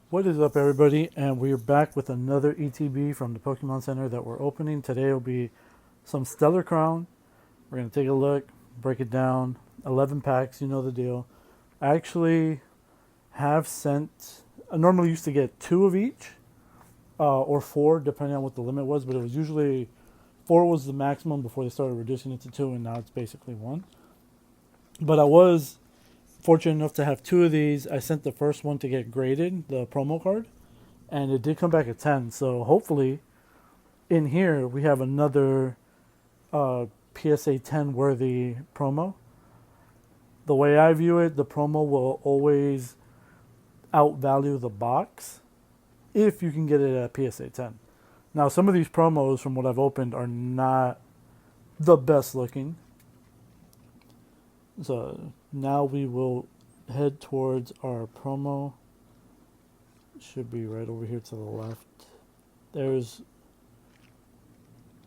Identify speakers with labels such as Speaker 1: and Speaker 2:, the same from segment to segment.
Speaker 1: What is up, everybody? And we're back with another ETB from the Pokemon Center that we're opening. Today will be some Stellar Crown. We're going to take a look, break it down. 11 packs, you know the deal. I actually have sent, I normally used to get 2 of each, or 4, depending on what the limit was, but it was usually 4 was the maximum before they started reducing it to 2, and now it's basically 1. But I was fortunate enough to have 2 of these. I sent the first one to get graded, the promo card, and it did come back at 10. So hopefully, in here we have another PSA 10 worthy promo. The way I view it, the promo will always outvalue the box if you can get it at PSA 10. Now, some of these promos, from what I've opened, are not the best looking. So now we will head towards our promo. Should be right over here to the left. There's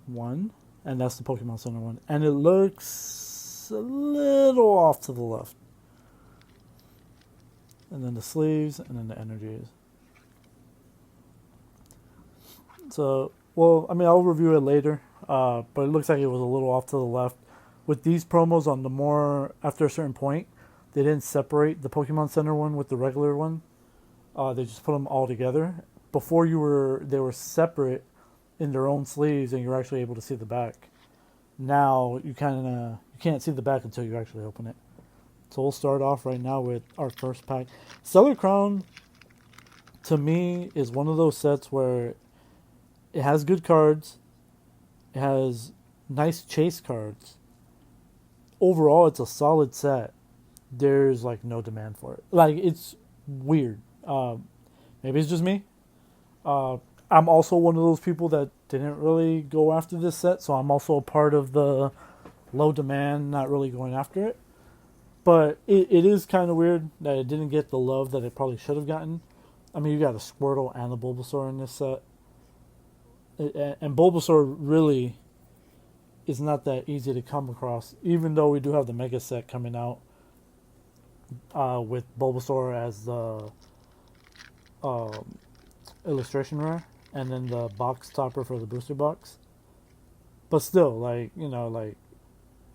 Speaker 1: one, and that's the Pokemon Center one. And it looks a little off to the left. And then the sleeves, and then the energies. So, well, I mean, I'll review it later, but it looks like it was a little off to the left. With these promos on the more, after a certain point, they didn't separate the Pokemon Center one with the regular one. They just put them all together. Before they were separate in their own sleeves, and you're actually able to see the back. Now you can't see the back until you actually open it. So we'll start off right now with our first pack. Stellar Crown, to me, is one of those sets where it has good cards. It has nice chase cards. Overall, it's a solid set. There's like no demand for it. Like, it's weird. Maybe it's just me. I'm also one of those people that didn't really go after this set, so I'm also a part of the low demand, not really going after it. But it is kind of weird that it didn't get the love that it probably should have gotten. I mean, you got a Squirtle and a Bulbasaur in this set. And Bulbasaur really is not that easy to come across, even though we do have the Mega set coming out with Bulbasaur as the illustration rare, and then the box topper for the booster box. But still, like,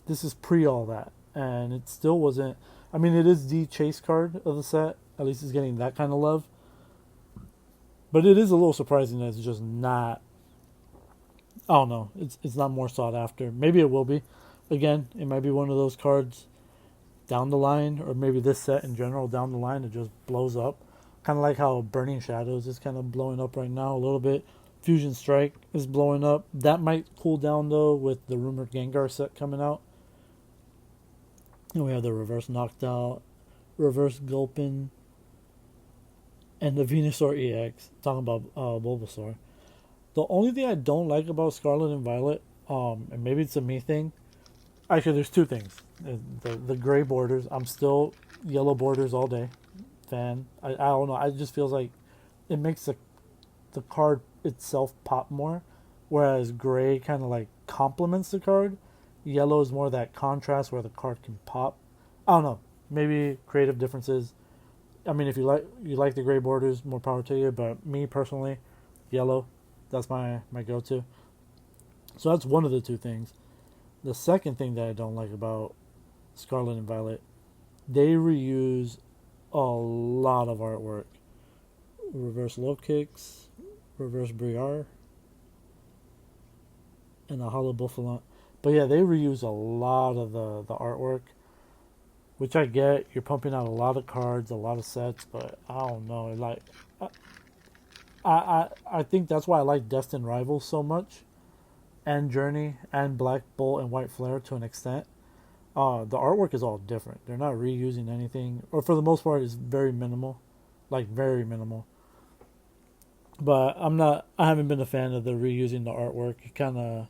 Speaker 1: this is pre all that, and it still wasn't. I mean, it is the chase card of the set. At least it's getting that kind of love. But it is a little surprising that it's just not. I don't know. It's not more sought after. Maybe it will be. Again, it might be one of those cards down the line, or maybe this set in general down the line, it just blows up. Kind of like how Burning Shadows is kind of blowing up right now a little bit. Fusion Strike is blowing up. That might cool down though with the rumored Gengar set coming out. And we have the Reverse Knockdown, Reverse Gulpin, and the Venusaur EX. Talking about Bulbasaur. The only thing I don't like about Scarlet and Violet, and maybe it's a me thing. Actually, there's 2 things. The gray borders. I'm still yellow borders all day. Fan. I don't know. It just feels like it makes the card itself pop more, whereas gray kind of like complements the card. Yellow is more that contrast where the card can pop. I don't know. Maybe creative differences. I mean, if you like the gray borders, more power to you. But me personally, yellow. That's my go-to. So that's one of the 2 things. The second thing that I don't like about Scarlet and Violet, they reuse a lot of artwork. Reverse low kicks, reverse Briar, and a hollow Buffalo. But yeah, they reuse a lot of the artwork, which I get. You're pumping out a lot of cards, a lot of sets, but I don't know. Like, I think that's why I like Destined Rivals so much, and Journey, and Black Bolt and White Flare to an extent. The artwork is all different. They're not reusing anything, or for the most part, it's very minimal, like very minimal. But I haven't been a fan of the reusing the artwork. It kind of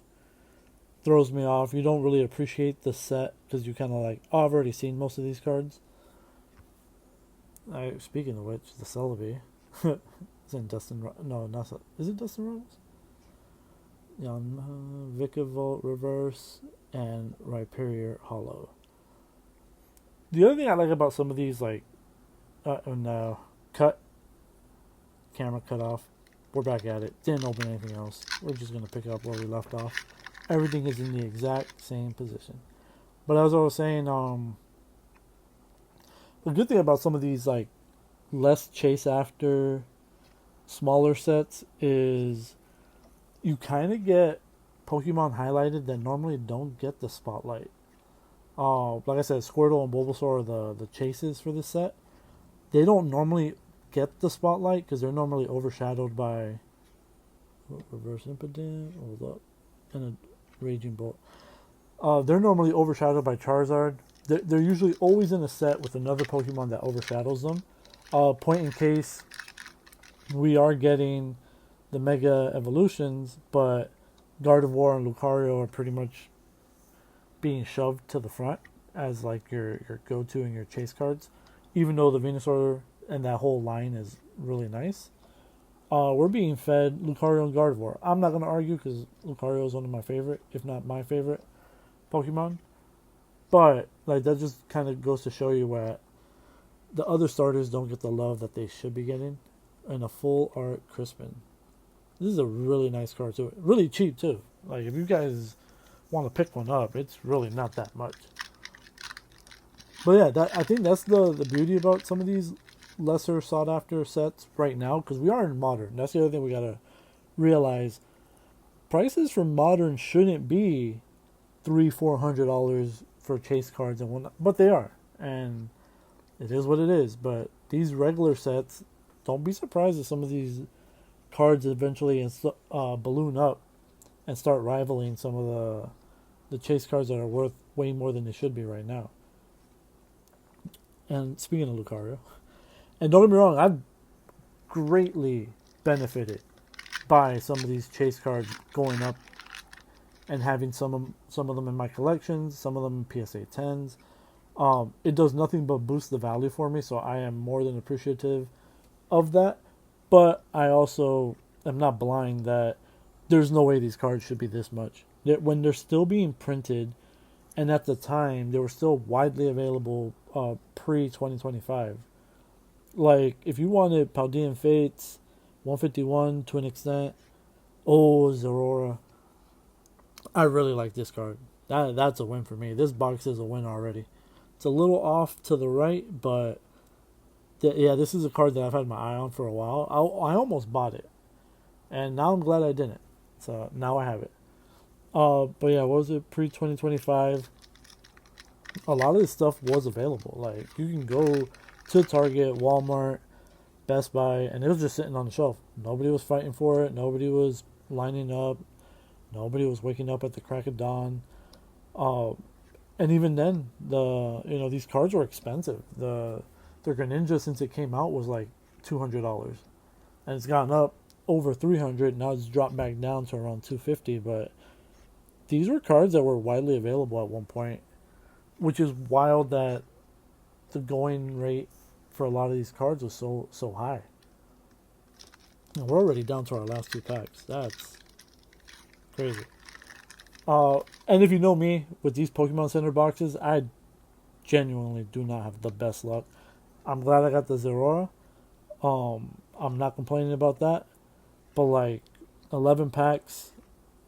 Speaker 1: throws me off. You don't really appreciate the set because you kind of like, oh, I've already seen most of these cards. Speaking of which, the Celebi. It's in Dustin. No, not. Is it Dustin Rhodes? Yeah, Vikavolt Reverse and Rhyperior Hollow. The other thing I like about some of these, like, cut camera cut off. We're back at it. Didn't open anything else. We're just going to pick up where we left off. Everything is in the exact same position. But as I was saying, the good thing about some of these like less chase after smaller sets is you kind of get Pokemon highlighted that normally don't get the spotlight. Like I said, Squirtle and Bulbasaur are the chases for this set. They don't normally get the spotlight because they're normally overshadowed by Reverse Impidimp, hold up, and a Raging Bolt. They're normally overshadowed by Charizard. They're usually always in a set with another Pokemon that overshadows them. Point in case, we are getting the Mega Evolutions, but Gardevoir and Lucario are pretty much being shoved to the front as like your go-to and your chase cards. Even though the Venusaur and that whole line is really nice, we're being fed Lucario and Gardevoir. I'm not going to argue because Lucario is one of my favorite, if not my favorite, Pokemon. But like that just kind of goes to show you what the other starters don't get the love that they should be getting. And a full art Crispin. This is a really nice card too. Really cheap too. Like if you guys want to pick one up, it's really not that much. But yeah, I think that's the beauty about some of these lesser sought after sets right now, because we are in modern. That's the other thing we gotta realize. Prices for modern shouldn't be $300-400 for chase cards and whatnot, but they are, and it is what it is. But these regular sets, don't be surprised if some of these cards eventually balloon up and start rivaling some of the chase cards that are worth way more than they should be right now. And speaking of Lucario, and don't get me wrong, I've greatly benefited by some of these chase cards going up and having some of them in my collections, some of them in PSA 10s. It does nothing but boost the value for me, so I am more than appreciative of that. But I also am not blind that there's no way these cards should be this much. When they're still being printed, and at the time they were still widely available pre-2025. Like, if you wanted Paldean Fates, 151 to an extent, Zerora, I really like this card. That's a win for me. This box is a win already. It's a little off to the right, but this is a card that I've had my eye on for a while. I almost bought it, and now I'm glad I didn't. So now I have it. But yeah, what was it? Pre-2025. A lot of this stuff was available. Like, you can go to Target, Walmart, Best Buy, and it was just sitting on the shelf. Nobody was fighting for it. Nobody was lining up. Nobody was waking up at the crack of dawn. And even then, these cards were expensive. The Greninja, since it came out, was like $200, and it's gotten up over $300. Now it's dropped back down to around $250. But these were cards that were widely available at one point, which is wild that the going rate for a lot of these cards was so high. And we're already down to our last 2 packs. That's crazy. And if you know me, with these Pokemon Center boxes, I genuinely do not have the best luck. I'm glad I got the Zerora. I'm not complaining about that. But like 11 packs,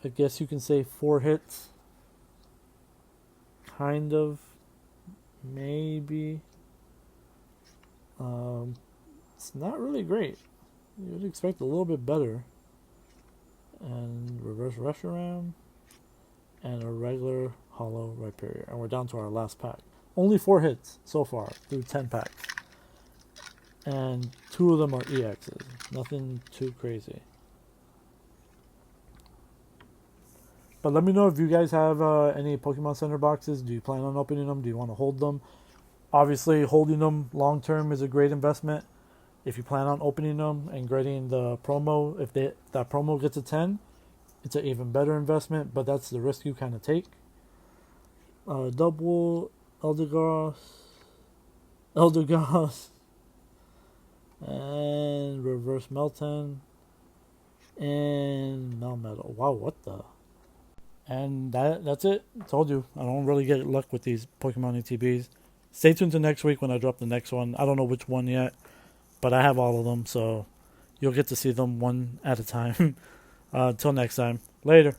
Speaker 1: I guess you can say 4 hits. Kind of. Maybe. It's not really great. You'd expect a little bit better. And reverse Reshiram. And a regular holo Rhyperior. And we're down to our last pack. Only 4 hits so far through 10 packs. And 2 of them are EXs. Nothing too crazy. But let me know if you guys have any Pokemon Center boxes. Do you plan on opening them? Do you want to hold them? Obviously, holding them long term is a great investment. If you plan on opening them and getting the promo, if that promo gets a 10, it's an even better investment. But that's the risk you kind of take. Double Eldegoss, and reverse Melton, and Melmetal. Wow, what the? And that's it. Told you, I don't really get luck with these Pokemon ETBs. Stay tuned to next week when I drop the next one. I don't know which one yet, but I have all of them, so you'll get to see them one at a time. Until next time. Later.